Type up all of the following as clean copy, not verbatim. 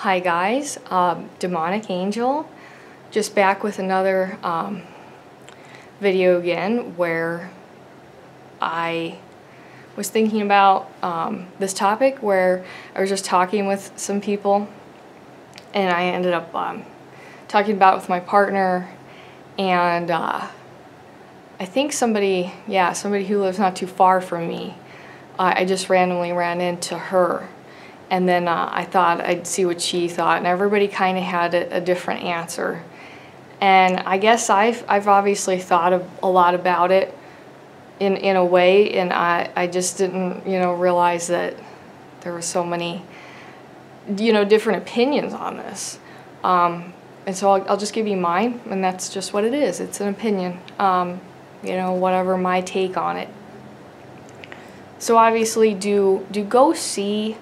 Hi guys, Demonic Angel, just back with another video again where I was thinking about this topic where I was just talking with some people and I ended up talking about it with my partner, and I think somebody who lives not too far from me, I just randomly ran into her. And then I thought I'd see what she thought, and everybody kind of had a different answer. And I guess I've obviously thought a lot about it in a way, and I just didn't realize that there were so many different opinions on this. And so I'll just give you mine, and that's just what it is. It's an opinion, whatever my take on it. So obviously, do go see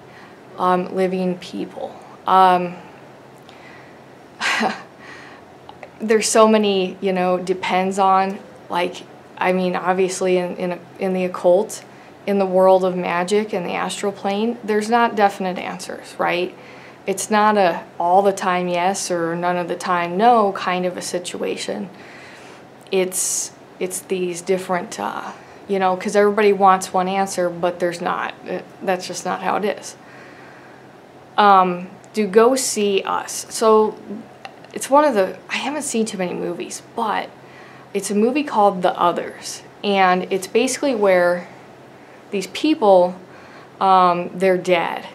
living people. There's so many, depends on, obviously in the occult, in the world of magic and the astral plane, there's not definite answers, right? It's not a all the time yes or none of the time no kind of a situation. It's these different, because everybody wants one answer, but there's not. That's just not how it is. Do go see Us. So it's I haven't seen too many movies, but it's a movie called The Others, and it's basically where these people, they're dead,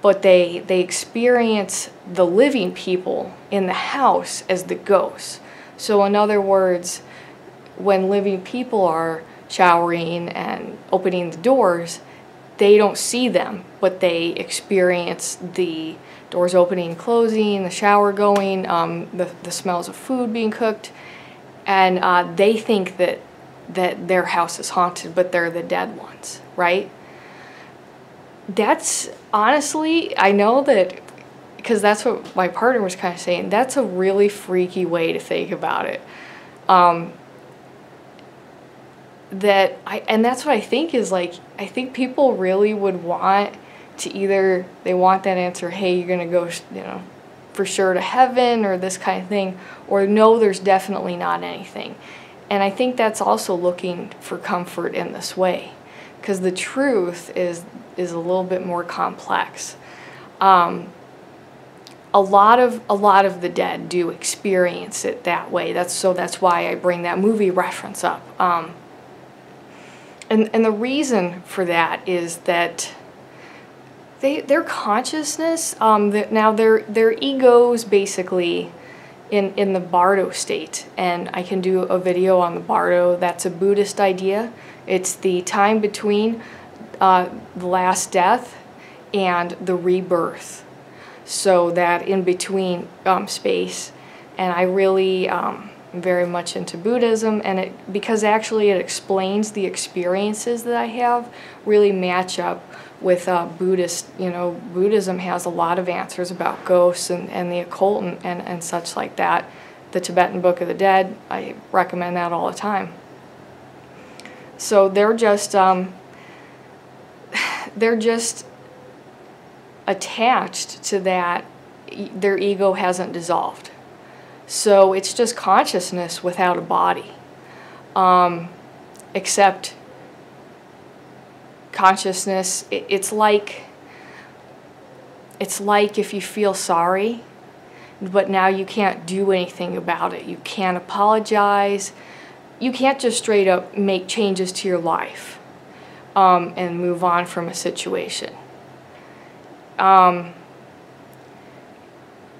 but they experience the living people in the house as the ghosts. So in other words, when living people are showering and opening the doors, they don't see them, but they experience the doors opening and closing, the shower going, the smells of food being cooked, and they think that their house is haunted, but they're the dead ones, right? That's honestly, I know that, because that's what my partner was kind of saying, that's a really freaky way to think about it. And that's what I think is I think people really would want to they want that answer, hey, you're going to go, for sure to heaven or this kind of thing, or no, there's definitely not anything. And I think that's also looking for comfort in this way, because the truth is a little bit more complex. A lot of the dead do experience it that way. That's why I bring that movie reference up. And the reason for that is that their consciousness, now their egos basically in the Bardo state, and I can do a video on the Bardo. That's a Buddhist idea. It's the time between the last death and the rebirth, so that in between space. And I really very much into Buddhism, and because actually it explains the experiences that I have really match up with Buddhist. Buddhism has a lot of answers about ghosts and the occult and such like that. The Tibetan Book of the Dead, I recommend that all the time. So they're just attached to that. Their ego hasn't dissolved. So it's just consciousness without a body, except consciousness. It's like if you feel sorry, but now you can't do anything about it. You can't apologize. You can't just straight up make changes to your life and move on from a situation.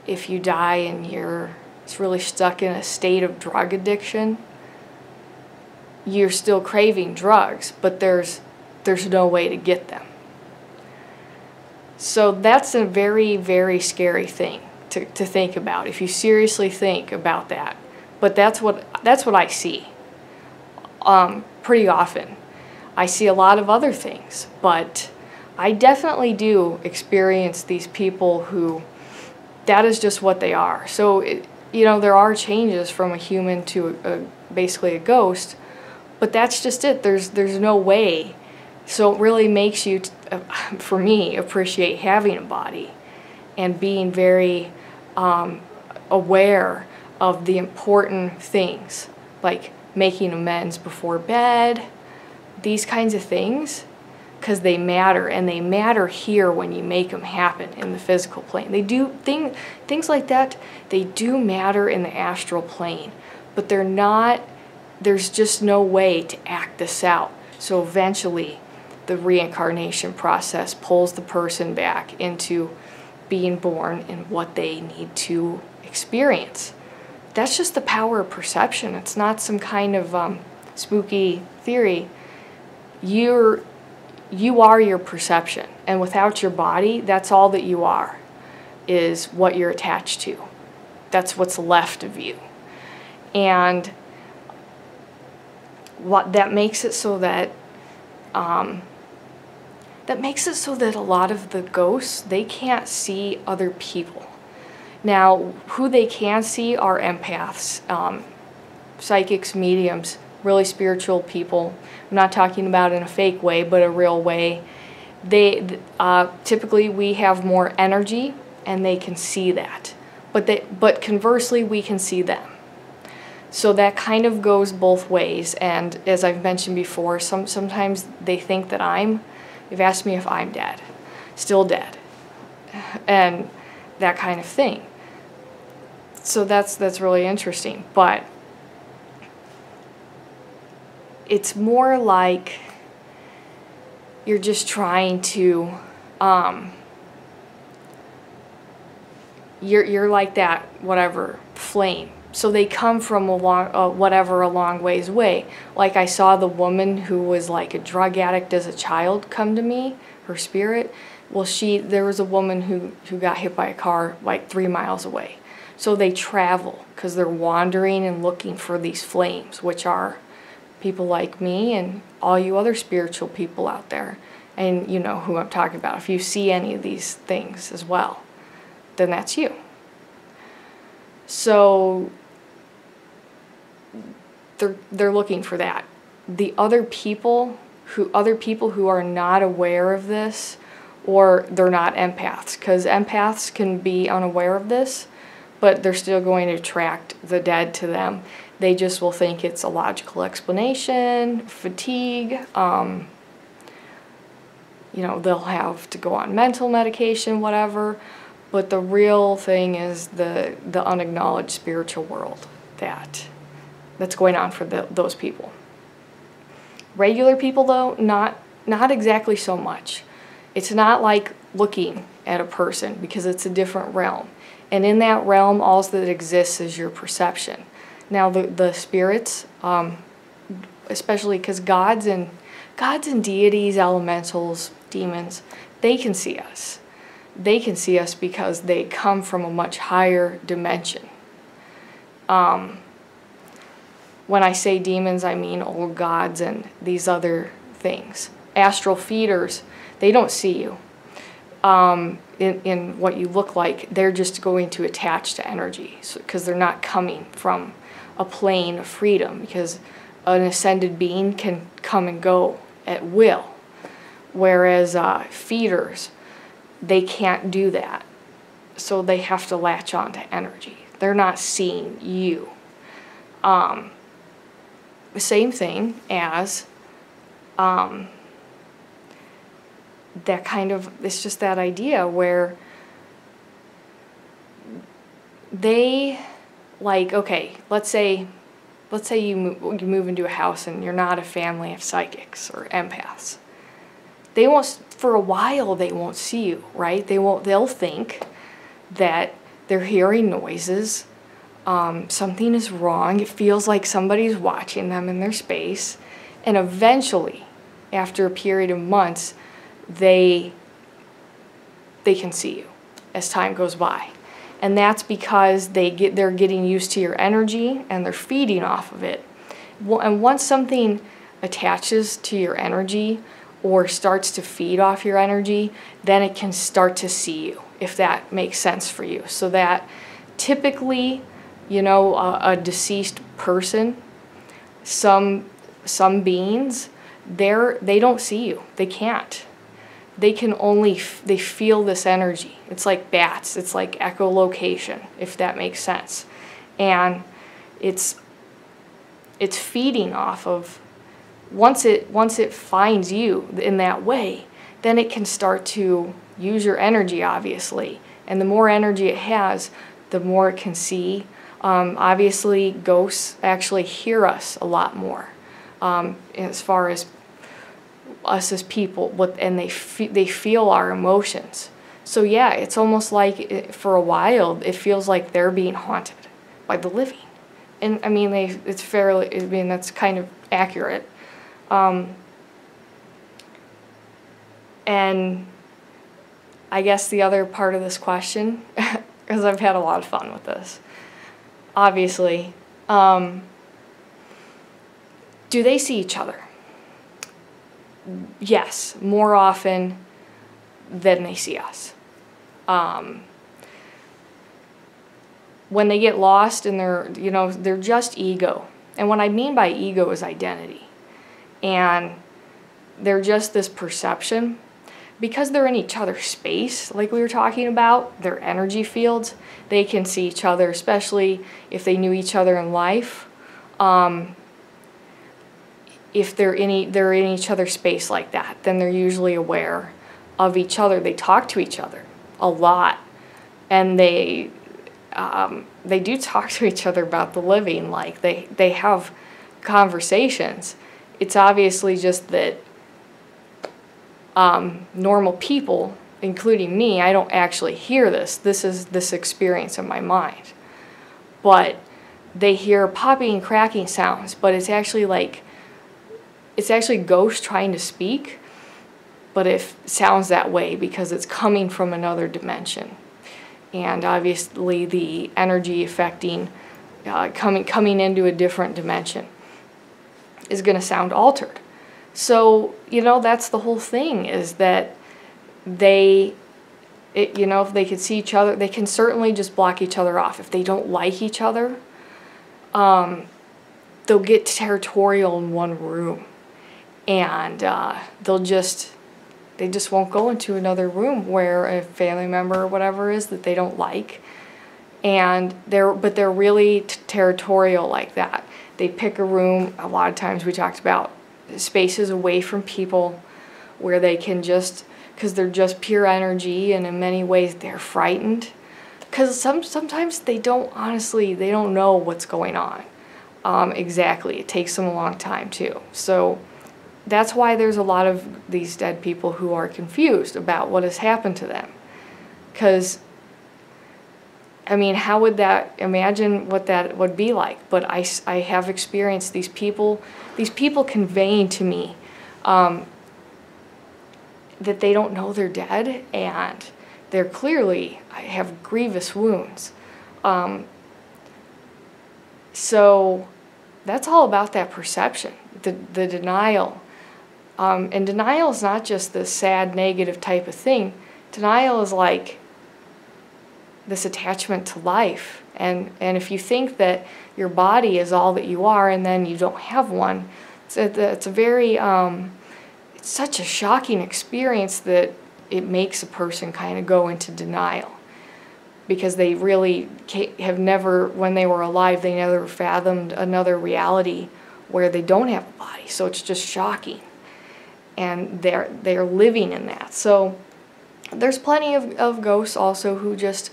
If you die and you're really stuck in a state of drug addiction, you're still craving drugs, but there's no way to get them. So that's a very, very scary thing to think about if you seriously think about that. But that's what I see pretty often. I see a lot of other things, but I definitely do experience these people who that is just what they are. So there are changes from a human to basically a ghost, but that's just it. There's no way. So it really makes you, for me, appreciate having a body. and being very aware of the important things, like making amends before bed, these kinds of things, because they matter, and they matter here when you make them happen in the physical plane. They do things like that, they do matter in the astral plane, but they're not, there's just no way to act this out. So eventually the reincarnation process pulls the person back into being born in what they need to experience. That's just the power of perception. It's not some kind of spooky theory. You are your perception, and without your body, that's all that you are, is what you're attached to. That's what's left of you. And what that makes it so that a lot of the ghosts, they can't see other people. Now, who they can see are empaths, psychics, mediums, really spiritual people. I'm not talking about in a fake way, but a real way. They typically, we have more energy, and they can see that. But conversely, we can see them. So that kind of goes both ways. And as I've mentioned before, sometimes they think that they've asked me if I'm dead, still dead, and that kind of thing. So that's really interesting. But it's more like you're just trying to, you're like that, whatever, flame. So they come from a long ways away. Like I saw the woman who was like a drug addict as a child come to me, her spirit. Well, there was a woman who got hit by a car like 3 miles away. So they travel because they're wandering and looking for these flames, which are people like me and all you other spiritual people out there. And you know who I'm talking about. If you see any of these things as well, then that's you. So they're looking for that. The other people who are not aware of this, or they're not empaths, because empaths can be unaware of this, but they're still going to attract the dead to them. They just will think it's a logical explanation, fatigue, they'll have to go on mental medication, whatever. But the real thing is the unacknowledged spiritual world that's going on for those people. Regular people, though, not exactly so much. It's not like looking at a person, because it's a different realm. And in that realm, all that exists is your perception. Now, the spirits, especially because gods and deities, elementals, demons, they can see us. They can see us because they come from a much higher dimension. When I say demons, I mean old gods and these other things. Astral feeders, they don't see you in what you look like. They're just going to attach to energy, because they're not coming from a plane of freedom, because an ascended being can come and go at will, whereas feeders, they can't do that. So they have to latch on to energy. They're not seeing you. The same thing as that kind of, it's just that idea where they, like, okay, let's say you move into a house and you're not a family of psychics or empaths. They won't, for a while, they won't see you, right? They'll think that they're hearing noises, something is wrong, it feels like somebody's watching them in their space, and eventually, after a period of months, they can see you as time goes by. And that's because they're getting used to your energy and they're feeding off of it. And once something attaches to your energy or starts to feed off your energy, then it can start to see you, if that makes sense for you. So that typically, a deceased person, some beings, they don't see you. They can't. they can only, they feel this energy. It's like bats. It's like echolocation, if that makes sense. And it's feeding off of, once it finds you in that way, then it can start to use your energy, obviously. And the more energy it has, the more it can see. Obviously, ghosts actually hear us a lot more, as far as us as people, and they feel our emotions. So yeah, it's almost like for a while it feels like they're being haunted by the living, and I mean it's fairly. I mean that's kind of accurate, and I guess the other part of this question, because I've had a lot of fun with this, obviously, do they see each other? Yes, more often than they see us. When they get lost and they're just ego. And what I mean by ego is identity. And they're just this perception. Because they're in each other's space, like we were talking about, their energy fields, they can see each other, especially if they knew each other in life. If they're in each other's space like that, then they're usually aware of each other. They talk to each other a lot, and they do talk to each other about the living. Like they have conversations. It's obviously just that normal people, including me, I don't actually hear this. This is this experience in my mind, but they hear popping and cracking sounds. But it's actually like, it's actually ghosts trying to speak, but it sounds that way because it's coming from another dimension. And obviously the energy affecting, coming into a different dimension is going to sound altered. So, that's the whole thing, is that if they could see each other, they can certainly just block each other off. If they don't like each other, they'll get territorial in one room. And they just won't go into another room where a family member or whatever is that they don't like. And they're really territorial like that. They pick a room. A lot of times we talked about spaces away from people where they can because they're just pure energy, and in many ways they're frightened. Because sometimes they don't know what's going on exactly. It takes them a long time too. So that's why there's a lot of these dead people who are confused about what has happened to them. Because, I mean, how would that, imagine what that would be like. But I have experienced these people conveying to me that they don't know they're dead, and they're clearly have grievous wounds. So that's all about that perception, the denial. And denial is not just the sad, negative type of thing. Denial is like this attachment to life. And if you think that your body is all that you are and then you don't have one, it's a very, it's such a shocking experience that it makes a person kind of go into denial. Because they really have never, when they were alive, they never fathomed another reality where they don't have a body. So it's just shocking. And they're living in that. So there's plenty of ghosts also who just,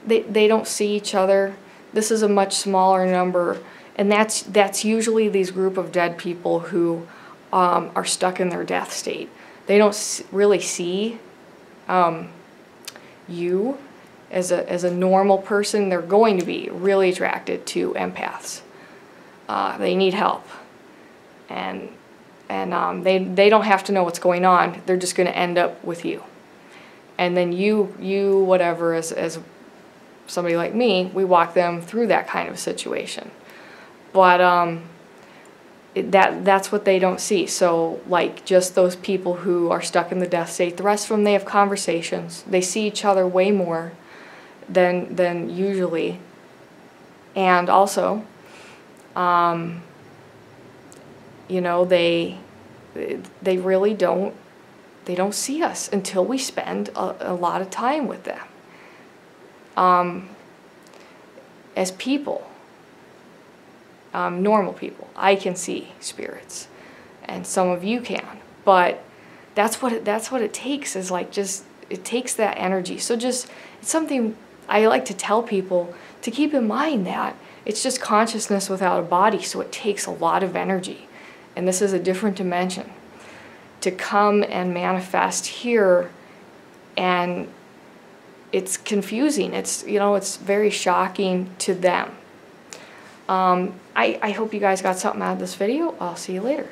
they don't see each other. This is a much smaller number, and that's usually these group of dead people who are stuck in their death state. They don't really see you as a normal person. They're going to be really attracted to empaths. They need help, and they don't have to know what's going on. They're just going to end up with you. And then you whatever, as somebody like me, we walk them through that kind of situation. But that's what they don't see. So like just those people who are stuck in the death state, the rest of them, they have conversations. They see each other way more than usually. And also, they really don't they don't see us until we spend a lot of time with them. As people, normal people, I can see spirits, and some of you can, but that's what it takes, is like, just, it takes that energy. So just, it's something I like to tell people to keep in mind, that it's just consciousness without a body, so it takes a lot of energy, and this is a different dimension to come and manifest here. And it's confusing. It's, you know, it's very shocking to them. I hope you guys got something out of this video. I'll see you later.